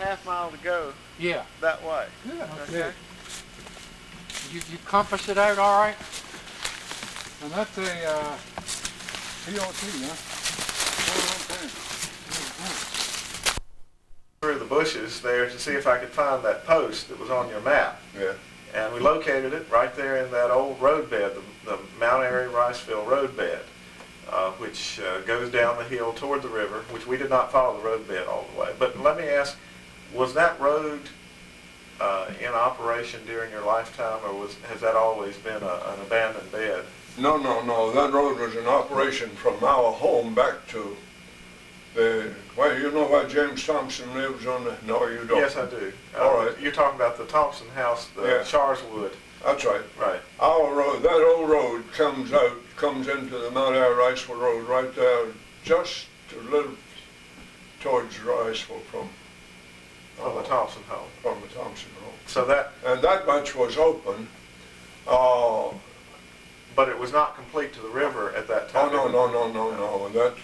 1/2 mile to go. Yeah. That way. Good. Okay. You compass it out all right? And that's a POT, huh? Through the bushes there to see if I could find that post that was on your map. Yeah. And we located it right there in that old road bed, the Mount Airy Riceville road bed, which goes down the hill toward the river, which we did not follow the road bed all the way. But let me ask, was that road in operation during your lifetime, or has that always been an abandoned bed? No. That road was in operation from our home back to well, you know why James Thompson lives on the... No, you don't. Yes, I do. All right. You're talking about the Thompson house, the Sharswood. That's right. Right. Our road, that old road comes into the Mount Airy Riceville Road right there, just a little towards Riceville from the Thompson home. From the Thompson home. So that... And that much was open. But it was not complete to the river at that time. Oh, no. That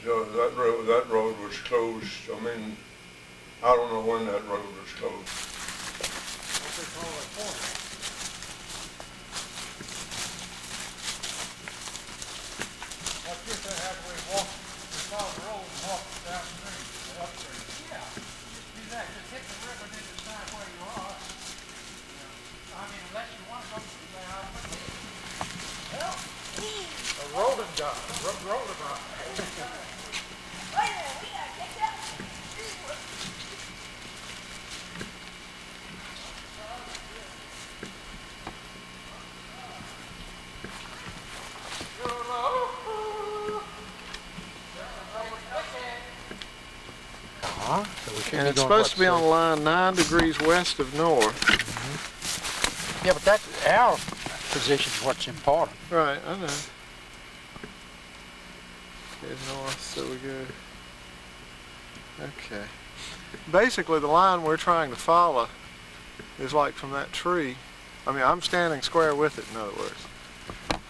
road was closed. I mean, I don't know when that road was closed. What they call a corner. What if they have we follow the road and walk downstream or upstream? Yeah, just do that. Just hit the river and then decide where you are. I mean, unless you want to go to the house. A rolling guy. Rolling guy. Wait a minute, we gotta take that. And it's supposed to be on line 9 degrees west of north. Mm-hmm. Yeah, but that's our position is what's important. Right, I know. Head north, so we go. Okay. Basically, the line we're trying to follow is like from that tree. I mean, I'm standing square with it, in other words.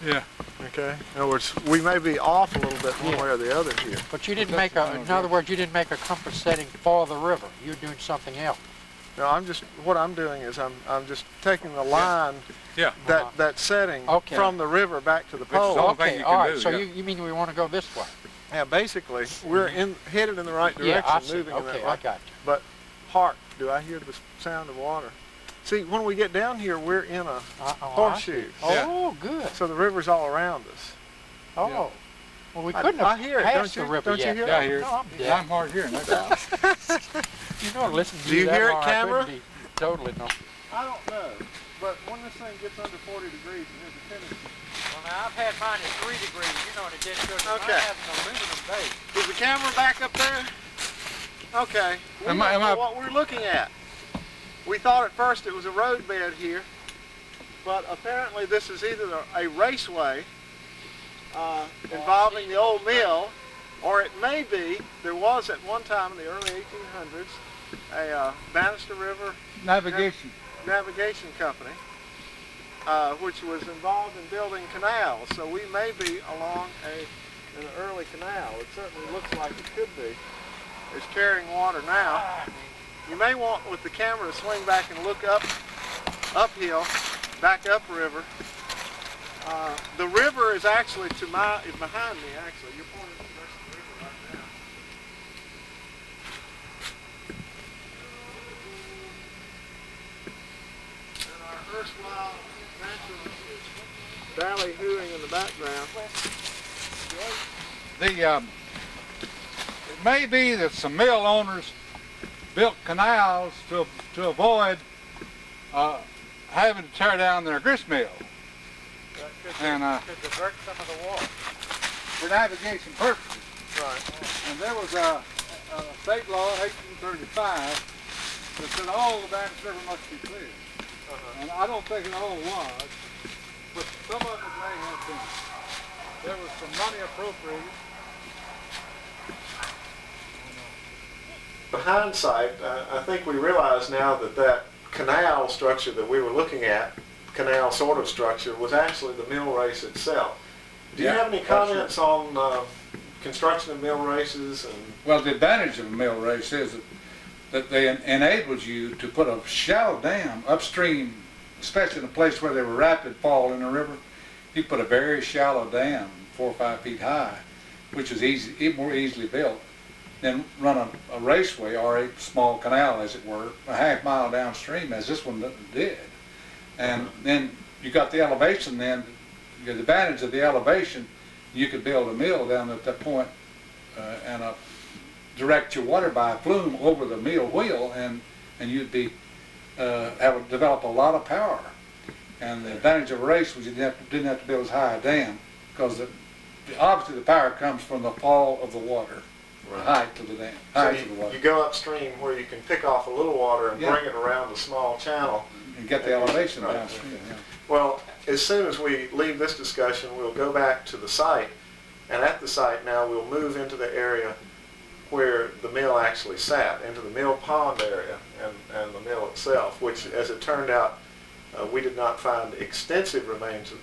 Yeah. Okay. In other words, we may be off a little bit one way or the other here. But you didn't make a, in other words, you didn't make a compass setting for the river. You're doing something else. No, what I'm doing is I'm just taking the line, that setting from the river back to the pole. Okay, all right. So you mean we want to go this way? Yeah, basically, we're headed in the right direction, moving in that way. Okay, I got you. But hark, do I hear the sound of water? See, when we get down here, we're in a horseshoe. Oh, good. So the river's all around us. Oh. Yeah. Well, we couldn't have passed the river yet. Don't you hear it? Yeah, I hear it. No, I'm hard hearing. You know, listen to Do you hear it, long, camera? Totally no. I don't know, but when this thing gets under 40 degrees, it has a tendency. Well, now, I've had mine at 3 degrees. You know, and it didn't go to Okay. mine has an aluminum base. Is the camera back up there? Okay. We don't know what we're looking at. We thought at first it was a road bed here, but apparently this is either a raceway involving the old mill, or it may be, there was at one time in the early 1800s, a Banister River Navigation Company, which was involved in building canals. So we may be along an early canal. It certainly looks like it could be. It's carrying water now. You may want, with the camera, to swing back and look uphill, back upriver. The river is actually behind me, actually. You're pointing to the rest of the river right now. And our erstwhile naturalist is ballyhooing in the background. It may be that some mill owners built canals to avoid having to tear down their grist mill. And could divert some of the water. For navigation purposes. Right. And there was a state law in 1835 that said all the Banister River must be cleared. And I don't think it all was, but some of it may have been. There was some money appropriated. In hindsight, I think we realize now that canal structure that we were looking at, canal sort of structure, was actually the mill race itself. Do you have any comments on construction of mill races? Well, the advantage of a mill race is that that they enabled you to put a shallow dam upstream, especially in a place where there were rapid fall in the river. You put a very shallow dam, 4 or 5 feet high, which is more easily built, then run a raceway or a small canal, as it were, a half-mile downstream, as this one did. And then you got the elevation. Then the advantage of the elevation, you could build a mill down at that point, and direct your water by a flume over the mill wheel, and you'd be develop a lot of power. And the advantage of a race was you didn't have to build as high a dam, because obviously the power comes from the fall of the water, the height of the dam, height of the water. You go upstream where you can pick off a little water and Yeah. bring it around a small channel. And get the elevation downstream. Yeah. Well, as soon as we leave this discussion, we'll go back to the site, and at the site now we'll move into the area where the mill actually sat, into the mill pond area and the mill itself, which, as it turned out, we did not find extensive remains of